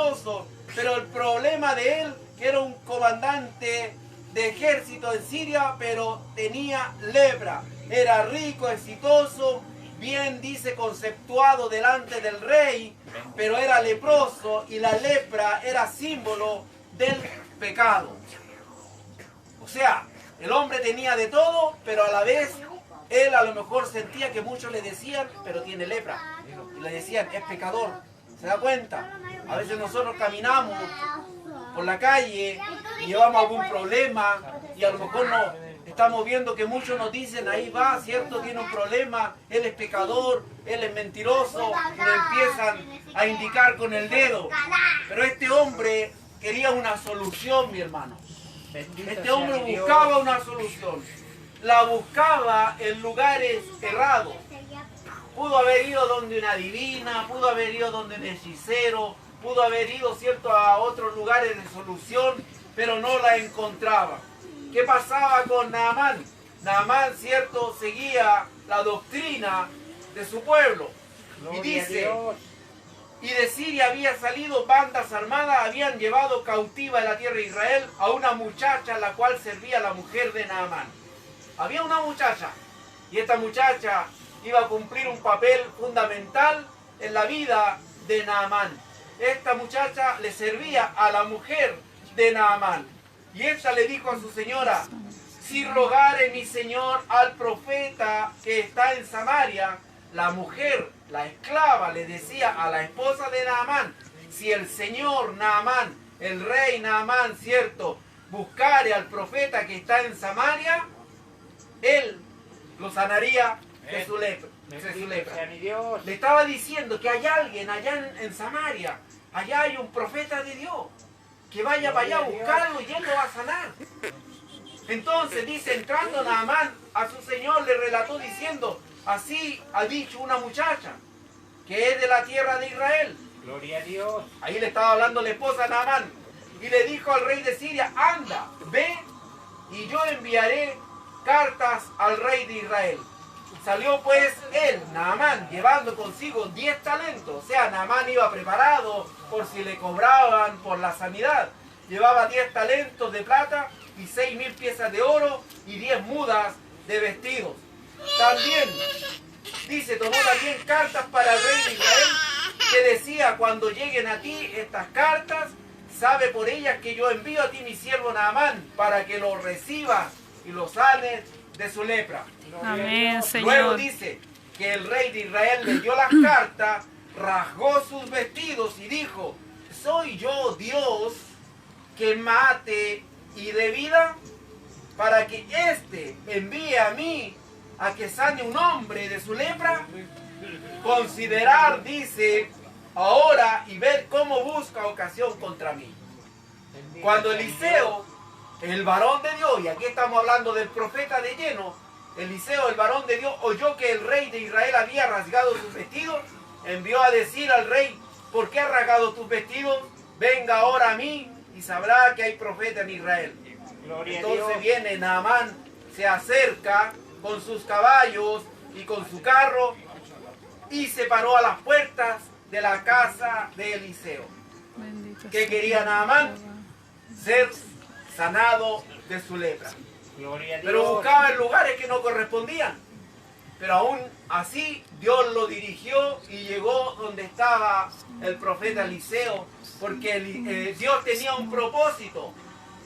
religioso, pero el problema de él, que era un comandante de ejército en Siria, pero tenía lepra. Era rico, exitoso, bien dice conceptuado delante del rey, pero era leproso y la lepra era símbolo del pecado. O sea, el hombre tenía de todo, pero a la vez él a lo mejor sentía que muchos le decían, pero tiene lepra. Y le decían, es pecador. ¿Se da cuenta? A veces nosotros caminamos por la calle y llevamos algún problema y a lo mejor no estamos viendo que muchos nos dicen, ahí va, cierto, tiene un problema, él es pecador, él es mentiroso, y le empiezan a indicar con el dedo. Pero este hombre quería una solución, mi hermano. Este hombre buscaba una solución. La buscaba en lugares errados. Pudo haber ido donde una adivina, pudo haber ido donde un hechicero, pudo haber ido, cierto, a otros lugares de solución, pero no la encontraba. ¿Qué pasaba con Naamán? Naamán, cierto, seguía la doctrina de su pueblo. Y dice, y de Siria había salido bandas armadas, habían llevado cautiva de la tierra de Israel a una muchacha, la cual servía la mujer de Naamán. Había una muchacha, y esta muchacha iba a cumplir un papel fundamental en la vida de Naamán. Esta muchacha le servía a la mujer de Naamán. Y ella le dijo a su señora, si rogare mi señor al profeta que está en Samaria, la mujer, la esclava, le decía a la esposa de Naamán, si el señor Naamán, el rey Naamán, cierto, buscare al profeta que está en Samaria, él lo sanaría de su lepra. Le estaba diciendo que hay alguien allá en Samaria, allá hay un profeta de Dios, que vaya para allá a buscarlo y él lo va a sanar. Entonces dice, entrando Naamán a su señor, le relató diciendo, así ha dicho una muchacha, que es de la tierra de Israel. Gloria a Dios. Ahí le estaba hablando la esposa a Naamán, y le dijo al rey de Siria, anda, ve, y yo enviaré cartas al rey de Israel. Salió pues él, Naamán, llevando consigo 10 talentos. O sea, Naamán iba preparado por si le cobraban por la sanidad. Llevaba 10 talentos de plata y 6.000 piezas de oro y 10 mudas de vestidos. También, dice, tomó también cartas para el rey de Israel, que decía, cuando lleguen a ti estas cartas, sabe por ellas que yo envío a ti mi siervo Naamán, para que lo recibas y lo sanes de su lepra. Amén, Señor. Luego dice que el rey de Israel leyó las cartas, rasgó sus vestidos y dijo, ¿soy yo Dios que mate y dé vida? Para que éste envíe a mí a que sane un hombre de su lepra. Considerar, dice, ahora y ver cómo busca ocasión contra mí. Cuando Eliseo, el varón de Dios, y aquí estamos hablando del profeta de lleno, Eliseo, el varón de Dios, oyó que el rey de Israel había rasgado sus vestidos, envió a decir al rey, ¿por qué has rasgado tus vestidos? Venga ahora a mí y sabrá que hay profeta en Israel. Entonces viene Naamán, se acerca con sus caballos y con su carro y se paró a las puertas de la casa de Eliseo. ¿Qué quería Naamán? Ser sanado de su lepra. Pero buscaba en lugares que no correspondían. Pero aún así Dios lo dirigió y llegó donde estaba el profeta Eliseo, porque Dios tenía un propósito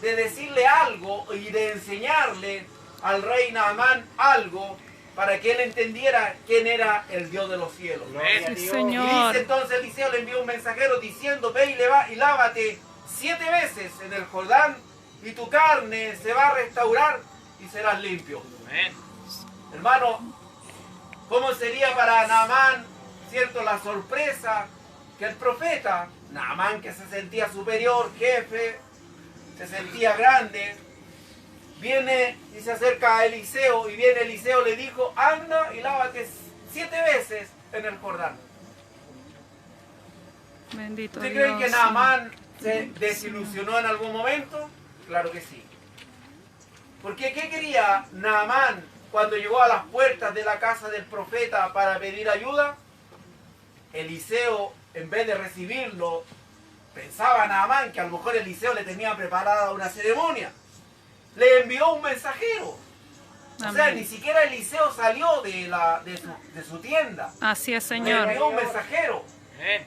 de decirle algo y de enseñarle al rey Naamán algo para que él entendiera quién era el Dios de los cielos. Sí, Y Señor. dice entonces Eliseo, le envió un mensajero diciendo, ve y lávate 7 veces en el Jordán y tu carne se va a restaurar y serás limpio. Amén. Hermano, ¿cómo sería para Naamán, cierto, la sorpresa que el profeta, Naamán, que se sentía superior, jefe, se sentía grande, viene y se acerca a Eliseo, y viene Eliseo, le dijo, anda y lávate 7 veces en el Jordán? Bendito ¿Usted Dios. cree que Naamán se desilusionó en algún momento? Claro que sí. Porque ¿qué quería Naamán cuando llegó a las puertas de la casa del profeta para pedir ayuda? Eliseo, en vez de recibirlo pensaba Naamán que a lo mejor Eliseo le tenía preparada una ceremonia. Le envió un mensajero. O sea, Amén. ni siquiera Eliseo salió de su tienda. Así es, Le Señor. envió un mensajero. Amén.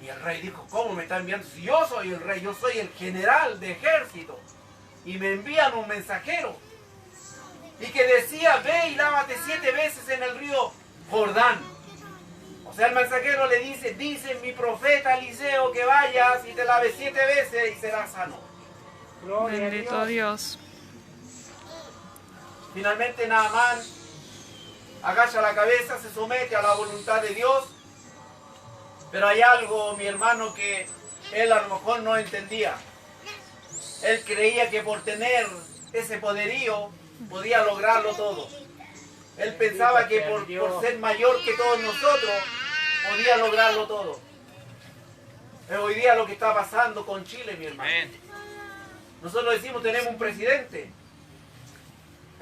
Y el rey dijo, ¿cómo me está enviando? Si yo soy el rey, yo soy el general de ejército. Y me envían un mensajero. Y que decía, ve y lávate 7 veces en el río Jordán. O sea, el mensajero le dice mi profeta Eliseo que vayas y te laves 7 veces y serás sano. Bendito Dios. Finalmente Naamán agacha la cabeza, se somete a la voluntad de Dios. Pero hay algo, mi hermano, que él a lo mejor no entendía. Él creía que por tener ese poderío podía lograrlo todo. Él pensaba que por ser mayor que todos nosotros podía lograrlo todo. Es hoy día lo que está pasando con Chile, mi hermano. Amén. Nosotros decimos tenemos un presidente.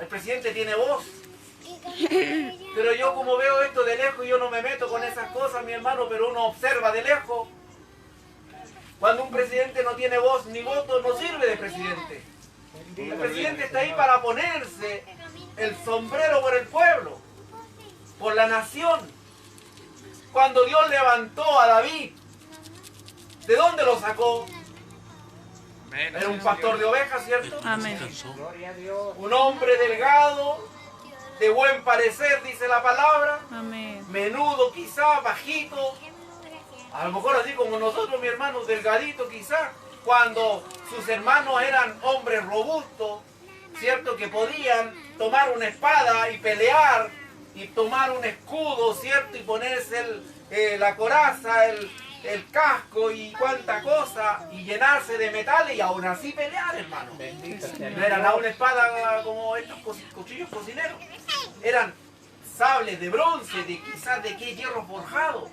El presidente tiene voz. Pero yo como veo esto de lejos, yo no me meto con esas cosas, mi hermano, pero uno observa de lejos. Cuando un presidente no tiene voz ni voto, no sirve de presidente. El presidente está ahí para ponerse el sombrero por el pueblo, por la nación. Cuando Dios levantó a David, ¿de dónde lo sacó? Amén. Era un pastor de ovejas, ¿cierto? Amén. Un hombre delgado, de buen parecer, dice la palabra, Amén. menudo quizá, bajito, a lo mejor así como nosotros, mi hermano, delgadito quizá, cuando sus hermanos eran hombres robustos, ¿cierto? Que podían tomar una espada y pelear, y tomar un escudo, ¿cierto? Y ponerse la coraza, el casco y cuánta cosa, y llenarse de metales y aún así pelear, hermano. No era nada una espada como estos cuchillos cocineros. Eran sables de bronce, de quizás de qué hierro forjado.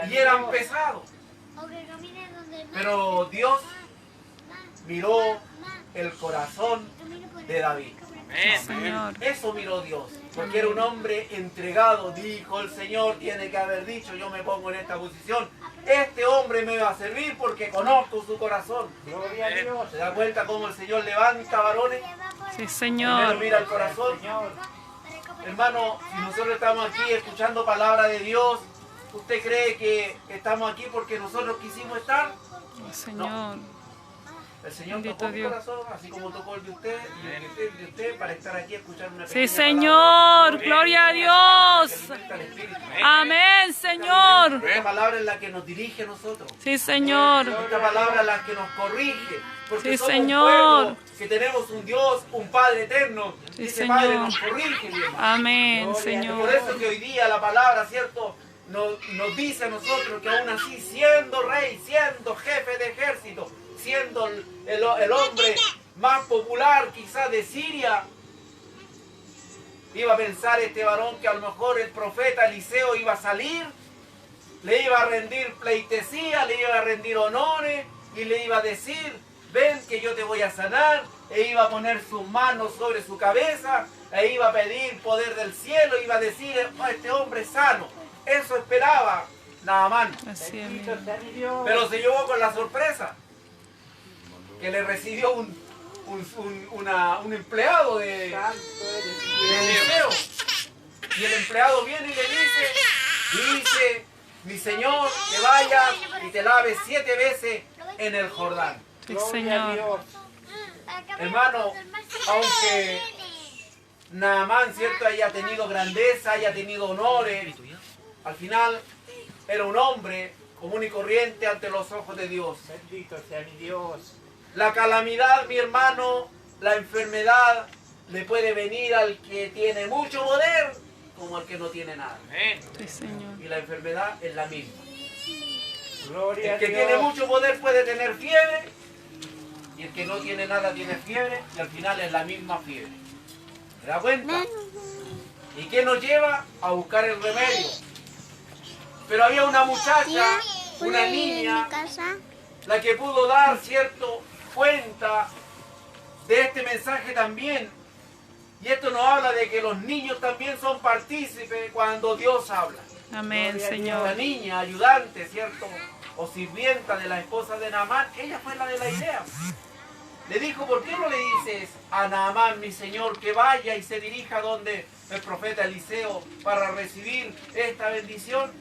Y eran pesados. Pero Dios miró el corazón de David. Amén. Señor. Eso miró Dios. Porque era un hombre entregado. Dijo el Señor, tiene que haber dicho, yo me pongo en esta posición. Este hombre me va a servir porque conozco su corazón. Gloria a Dios. ¿Se da cuenta cómo el Señor levanta varones? Sí, Primero Señor. mira el corazón. Hermano, si nosotros estamos aquí escuchando palabra de Dios, ¿usted cree que estamos aquí porque nosotros quisimos estar? Señor. El Señor Bendito tocó mi Dios. corazón, así como tocó el de usted y el de usted para estar aquí a escuchar una Sí, pequeña Señor. palabra. Gloria a Dios. Que alimenta el espíritu. Amén, Señor. Esta palabra es la que nos dirige a nosotros. Sí, Señor. Esta palabra es la que nos corrige. Porque Sí, somos Señor. un pueblo que tenemos un Dios, un Padre eterno. Sí, y ese Señor. Padre nos corrige, mi hermano. Amén, Por Señor. eso que hoy día la palabra, ¿cierto? Nos dice a nosotros que aún así, siendo rey, siendo jefe de ejército, siendo el hombre más popular quizás de Siria, iba a pensar este varón que a lo mejor el profeta Eliseo iba a salir, le iba a rendir pleitesía, le iba a rendir honores y le iba a decir, ven que yo te voy a sanar, e iba a poner sus manos sobre su cabeza, e iba a pedir poder del cielo, iba a decir, "Oh, este hombre es sano". Eso esperaba Naamán. Así es, mi Dios. Pero se llevó con la sorpresa que le recibió un empleado de Eliseo. Y el empleado viene y le dice, mi señor, que vayas y te laves 7 veces en el Jordán. Sí, Señor. Hermano, aunque Naamán, ¿cierto?, haya tenido grandeza, haya tenido honores, al final era un hombre común y corriente ante los ojos de Dios. Bendito sea mi Dios. La calamidad, mi hermano, la enfermedad le puede venir al que tiene mucho poder como al que no tiene nada. Amén. Sí, Señor. Y la enfermedad es la misma. Gloria a El que Dios. tiene mucho poder puede tener fiebre y el que no tiene nada tiene fiebre y al final es la misma fiebre. ¿Se da cuenta? ¿Y qué nos lleva? A buscar el remedio. Pero había una muchacha, una niña, la que pudo dar, ¿cierto?, cuenta de este mensaje también. Y esto nos habla de que los niños también son partícipes cuando Dios habla. Amén, La Señor. niña, ayudante, ¿cierto? o sirvienta de la esposa de Naamán, ella fue la de la idea. Le dijo, ¿por qué no le dices a Naamán, mi señor, que vaya y se dirija donde el profeta Eliseo para recibir esta bendición?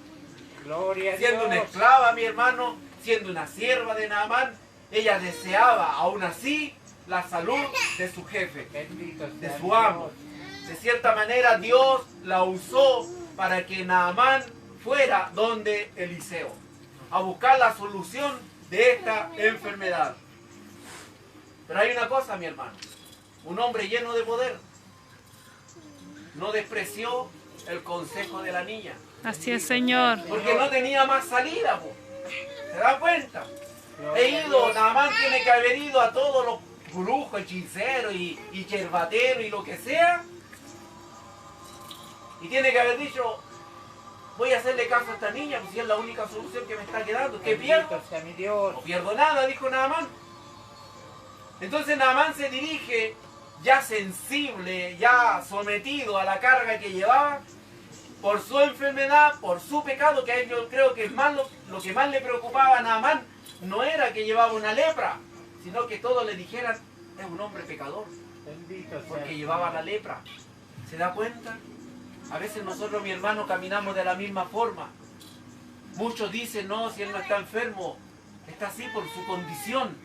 Gloria a Siendo una Dios. esclava, mi hermano, siendo una sierva de Naamán, ella deseaba aún así la salud de su jefe, Bendito sea de su mi amo. Dios. De cierta manera Dios la usó para que Naamán fuera donde Eliseo, a buscar la solución de esta enfermedad. Pero hay una cosa, mi hermano, un hombre lleno de poder no despreció el consejo de la niña, Así es, Señor. porque no tenía más salida, po. ¿Se dan cuenta? Naamán tiene que haber ido a todos los brujos, hechiceros y yerbateros y lo que sea, y tiene que haber dicho, voy a hacerle caso a esta niña, pues si es la única solución que me está quedando. ¿Qué pierdo? Bendito sea mi Dios. No pierdo nada, dijo Naamán. Entonces Naamán se dirige, ya sensible, ya sometido a la carga que llevaba, por su enfermedad, por su pecado, que a él yo creo que es más lo que más le preocupaba a Naamán no era que llevaba una lepra, sino que todos le dijeran, es un hombre pecador, Bendito sea porque el llevaba Señor. la lepra. ¿Se da cuenta? A veces nosotros, mi hermano, caminamos de la misma forma. Muchos dicen, no, si él no está enfermo, está así por su condición.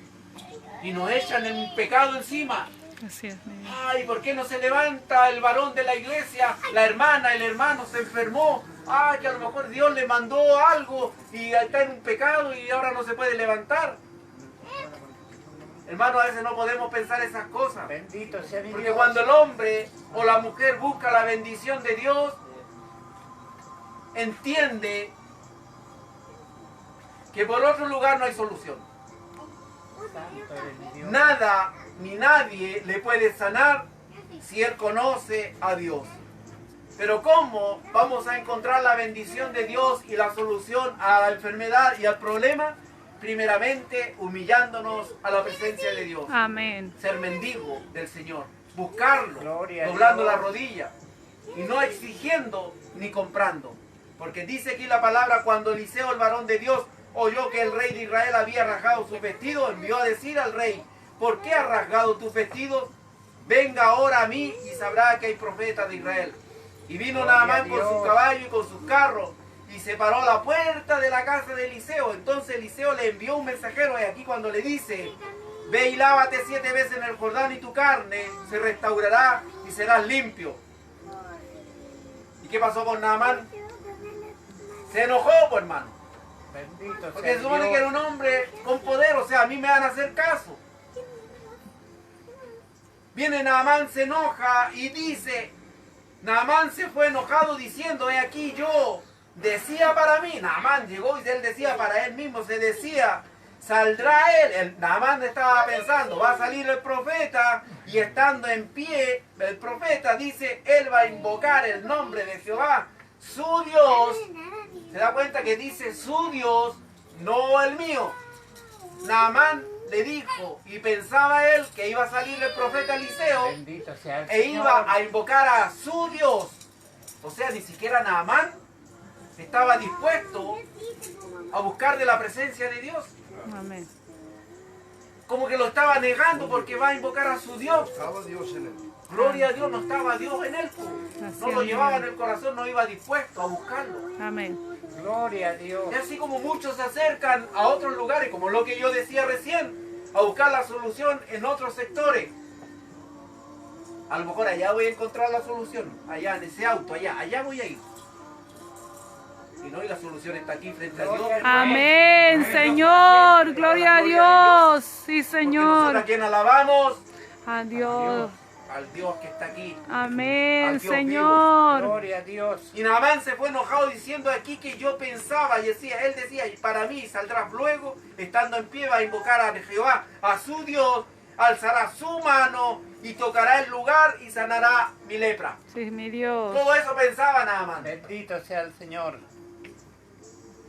Y nos echan el pecado encima. Así es, mi Dios. Ay, ¿por qué no se levanta el varón de la iglesia? La hermana, el hermano se enfermó. Ay, que a lo mejor Dios le mandó algo y está en un pecado y ahora no se puede levantar. Hermano, a veces no podemos pensar esas cosas. Bendito sea mi Porque Dios. cuando el hombre o la mujer busca la bendición de Dios, entiende que por otro lugar no hay solución. Santo eres mi Dios. Nada ni nadie le puede sanar si él conoce a Dios. Pero ¿cómo vamos a encontrar la bendición de Dios y la solución a la enfermedad y al problema? Primeramente humillándonos a la presencia de Dios. Amén. Ser mendigo del Señor, buscarlo, Gloria a doblando Dios. la rodilla y no exigiendo ni comprando. Porque dice aquí la palabra, cuando Eliseo, el varón de Dios, oyó que el rey de Israel había rasgado su vestido, envió a decir al rey, ¿por qué has rasgado tus vestidos? Venga ahora a mí y sabrá que hay profeta de Israel. Y vino Gloria a Naamán con Dios. su caballo y con sus carros y se paró a la puerta de la casa de Eliseo. Entonces Eliseo le envió un mensajero, y aquí cuando le dice, ve y lávate 7 veces en el Jordán y tu carne se restaurará y serás limpio. ¿Y qué pasó con Naamán? Se enojó, pues, hermano. Bendito Porque sea se supone Dios. que era un hombre con poder, o sea, a mí me van a hacer caso. Viene Naamán, se enoja y dice, Naamán se fue enojado diciendo, he aquí yo decía para mí, Naamán llegó y él decía para él mismo, se decía, saldrá él, Naamán estaba pensando, va a salir el profeta, y estando en pie, el profeta dice, él va a invocar el nombre de Jehová, su Dios. Se da cuenta que dice su Dios, no el mío. Naamán le dijo, y pensaba él que iba a salir el profeta Eliseo, Bendito sea el e Señor. iba a invocar a su Dios. O sea, ni siquiera Naamán estaba dispuesto a buscar de la presencia de Dios. Amén. Como que lo estaba negando porque va a invocar a su Dios. Estaba Dios en él. Gloria a Dios, no estaba Dios en él. No lo llevaba en el corazón, no iba dispuesto a buscarlo. Amén. Gloria a Dios. Y así como muchos se acercan a otros lugares, como lo que yo decía recién, a buscar la solución en otros sectores. A lo mejor allá voy a encontrar la solución, allá en ese auto, allá voy a ir. Y no, y la solución está aquí frente a Dios. Amén, Señor. Gloria a Dios. Sí, Porque nosotros a Señor. quien alabamos, A Dios. al Dios que está aquí. Amén, Al Dios Señor. Gloria a Dios. Y Naamán se fue enojado diciendo aquí que yo pensaba, y decía, él decía, y para mí saldrás luego, estando en pie, va a invocar a Jehová, a su Dios, alzará su mano y tocará el lugar y sanará mi lepra. Sí, mi Dios. Todo eso pensaba Naamán. Bendito sea el Señor.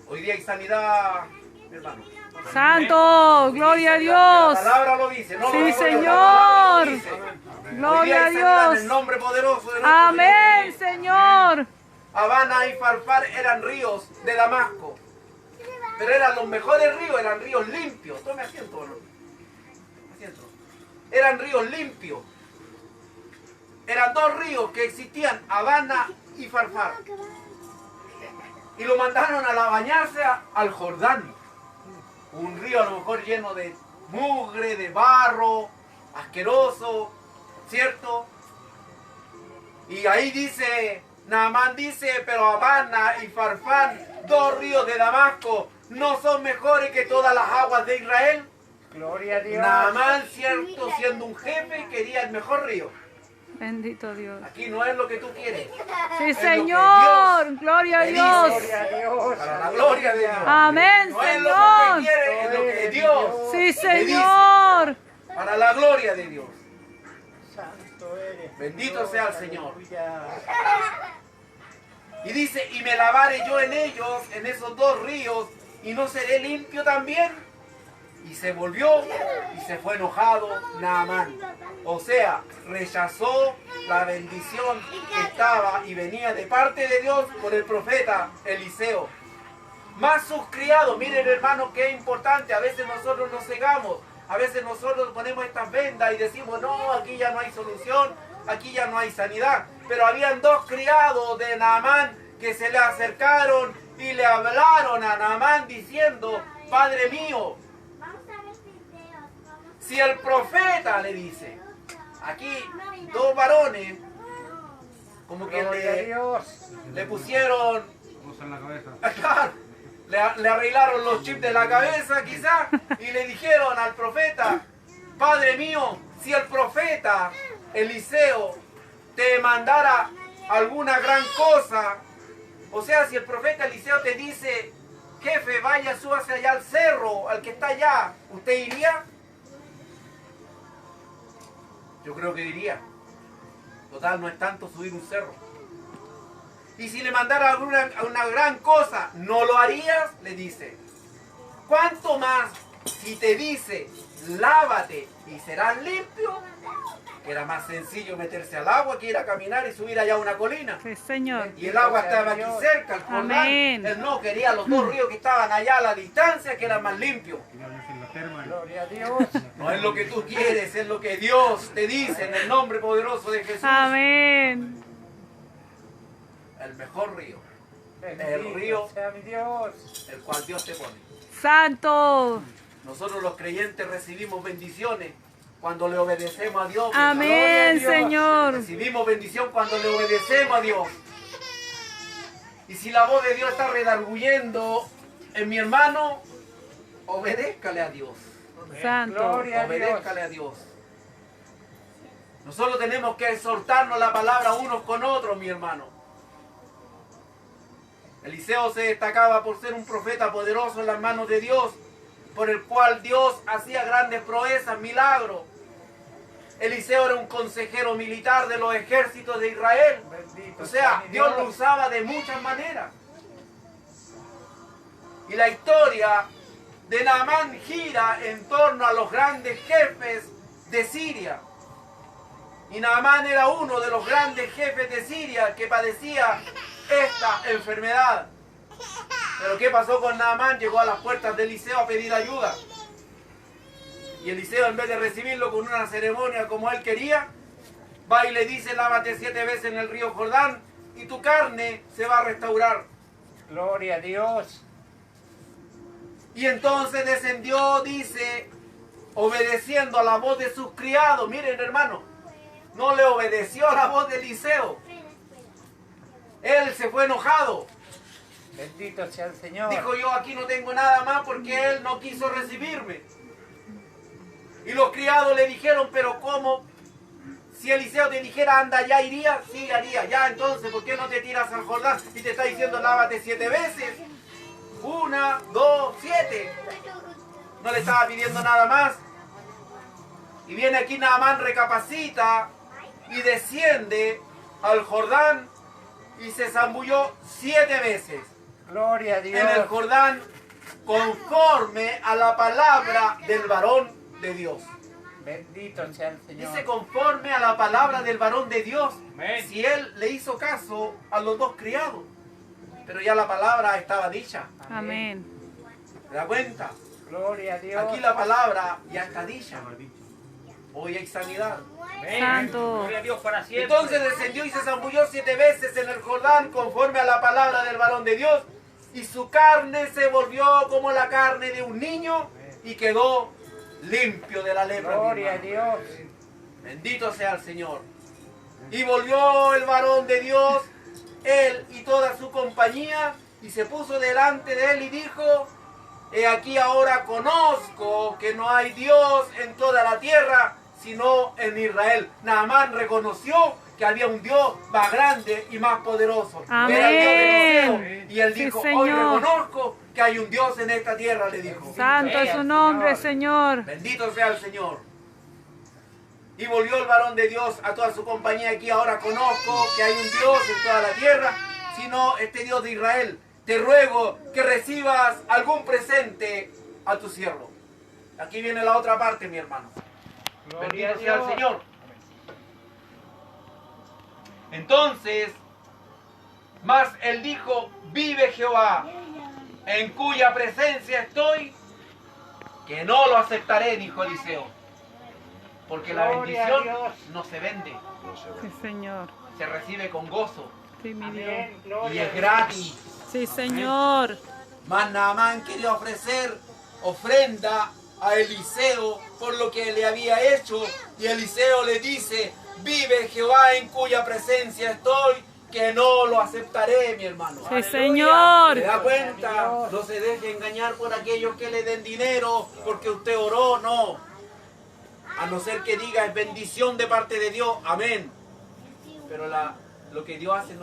Hoy día hay sanidad, mi hermano. Santo. Gloria a La Dios. palabra lo dice, no Sí, lo digo yo, la Señor. palabra lo dice. Hoy día Gloria a hay sanidad en el Dios. nombre poderoso de nuestro Amén, Señor. Señor. Habana y Farfar eran ríos de Damasco. pero eran los mejores ríos, eran ríos limpios. Tome asiento, ¿no? Asiento. Eran ríos limpios. Eran dos ríos que existían, Abana y Farfar. Y lo mandaron a bañarse al Jordán. Un río a lo mejor lleno de mugre, de barro, asqueroso, ¿cierto? Y ahí dice, Naamán dice, pero Abana y Farfán, dos ríos de Damasco, ¿no son mejores que todas las aguas de Israel? Gloria a Dios. Naamán, cierto, siendo un jefe, quería el mejor río. Bendito Dios. Aquí no es lo que tú quieres. Sí, Es lo que Señor. Dios Gloria a te dice. Dios. Gloria a Dios. Para la gloria de Dios. Amén, No es lo que Señor. usted quiere, es lo que Dios Sí, te dice. Señor. Para la gloria de Dios. Santo eres. Bendito Dios, sea el Señor. aleluya. Y dice, y me lavaré yo en ellos, en esos dos ríos, y no seré limpio también. Y se volvió y se fue enojado Naamán. O sea, rechazó la bendición que estaba y venía de parte de Dios por el profeta Eliseo. Más sus criados, miren hermanos, qué importante, a veces nosotros nos cegamos, a veces nosotros ponemos estas vendas y decimos, no, aquí ya no hay solución, aquí ya no hay sanidad. Pero habían dos criados de Naamán que se le acercaron y le hablaron a Naamán diciendo, Padre mío, si el profeta le dice, aquí dos varones, como que Gloria a Dios. le pusieron, Usa en la cabeza. le arreglaron los chips de la cabeza quizás y le dijeron al profeta, Padre mío, si el profeta Eliseo te mandara alguna gran cosa, o sea, si el profeta Eliseo te dice, jefe, vaya, súbase allá al cerro, al que está allá, ¿usted iría? Yo creo que diría. Total, no es tanto subir un cerro. Y si le mandara una gran cosa, ¿no lo harías? Le dice. ¿Cuánto más si te dice, lávate y serás limpio? Era más sencillo meterse al agua que ir a caminar y subir allá a una colina. Sí, Señor. Y el agua estaba aquí cerca, el Jordán. Amén. Él no quería los dos ríos que estaban allá a la distancia, que eran más limpios. Quería irse en la terma. Gloria a Dios. No es lo que tú quieres, es lo que Dios te dice en el nombre poderoso de Jesús. Amén. El mejor río, Bendito río. sea mi Dios. el cual Dios te pone. Santo. Nosotros los creyentes recibimos bendiciones cuando le obedecemos a Dios. Amén, Dios. Señor. Recibimos bendición cuando le obedecemos a Dios. Y si la voz de Dios está redarguyendo en mi hermano, obedézcale a Dios. Santo. Gloria a Dios. Obedézcale a Dios. Nosotros tenemos que exhortarnos la palabra unos con otros, mi hermano. Eliseo se destacaba por ser un profeta poderoso en las manos de Dios, por el cual Dios hacía grandes proezas, milagros. Eliseo era un consejero militar de los ejércitos de Israel. Bendito O sea, mi Dios lo usaba de muchas maneras. Y la historia de Naamán gira en torno a los grandes jefes de Siria. Y Naamán era uno de los grandes jefes de Siria que padecía esta enfermedad. Pero ¿qué pasó con Naamán? Llegó a las puertas de Eliseo a pedir ayuda. Y Eliseo, en vez de recibirlo con una ceremonia como él quería, va y le dice, lávate 7 veces en el río Jordán y tu carne se va a restaurar. Gloria a Dios. Y entonces descendió, dice, obedeciendo a la voz de sus criados. Miren, hermano, no le obedeció a la voz de Eliseo. Él se fue enojado. Bendito sea el Señor. Dijo, yo aquí no tengo nada más porque él no quiso recibirme. Y los criados le dijeron, pero ¿cómo? Si Eliseo te dijera, anda, ¿ya iría? Sí, haría. Ya, entonces, ¿por qué no te tiras al Jordán? Y te está diciendo, lávate 7 veces. 1, 2, 7. No le estaba pidiendo nada más. Y viene aquí Naamán, recapacita y desciende al Jordán y se zambulló 7 veces Gloria a Dios. en el Jordán conforme a la palabra del varón de Dios. Bendito sea el Señor. Dice conforme a la palabra del varón de Dios. Amén. Si él le hizo caso a los dos criados. Pero ya la palabra estaba dicha. Amén. ¿Se da cuenta? Gloria a Dios. Aquí la palabra ya está dicha. Hoy hay sanidad. Amén. Santo. Gloria a Dios para siempre. Entonces descendió y se zambulló 7 veces en el Jordán conforme a la palabra del varón de Dios, y su carne se volvió como la carne de un niño y quedó limpio de la lepra. Gloria a Dios. Bendito sea el Señor. Y volvió el varón de Dios, él y toda su compañía, y se puso delante de él y dijo: he aquí ahora conozco que no hay Dios en toda la tierra, sino en Israel. Naamán reconoció que había un Dios más grande y más poderoso. Amén. Era el Dios de Eliseo. Y él Sí, dijo: hoy Señor. reconozco que hay un Dios en esta tierra, le dijo. Santo es su nombre, Señor. Bendito sea el Señor. Y volvió el varón de Dios a toda su compañía: aquí ahora conozco que hay un Dios en toda la tierra, sino este Dios de Israel. Te ruego que recibas algún presente a tu siervo. Aquí viene la otra parte, mi hermano. Gloria a Bendito sea el Dios. Señor. Entonces, mas él dijo: vive Jehová, en cuya presencia estoy, que no lo aceptaré, dijo Eliseo. Porque la Gloria a bendición Dios. no se vende, Sí, Señor. se recibe con gozo Sí, mi Dios. Amén. y Gloria a es Dios. gratis. Sí, Señor. Mas Naamán quería ofrecer ofrenda a Eliseo por lo que le había hecho, y Eliseo le dice: vive Jehová en cuya presencia estoy, que no lo aceptaré, mi hermano. Sí, ¿Se Señor. da cuenta? No se deje engañar por aquellos que le den dinero porque usted oró, no. A no ser que diga es bendición de parte de Dios, amén. Pero lo que Dios hace no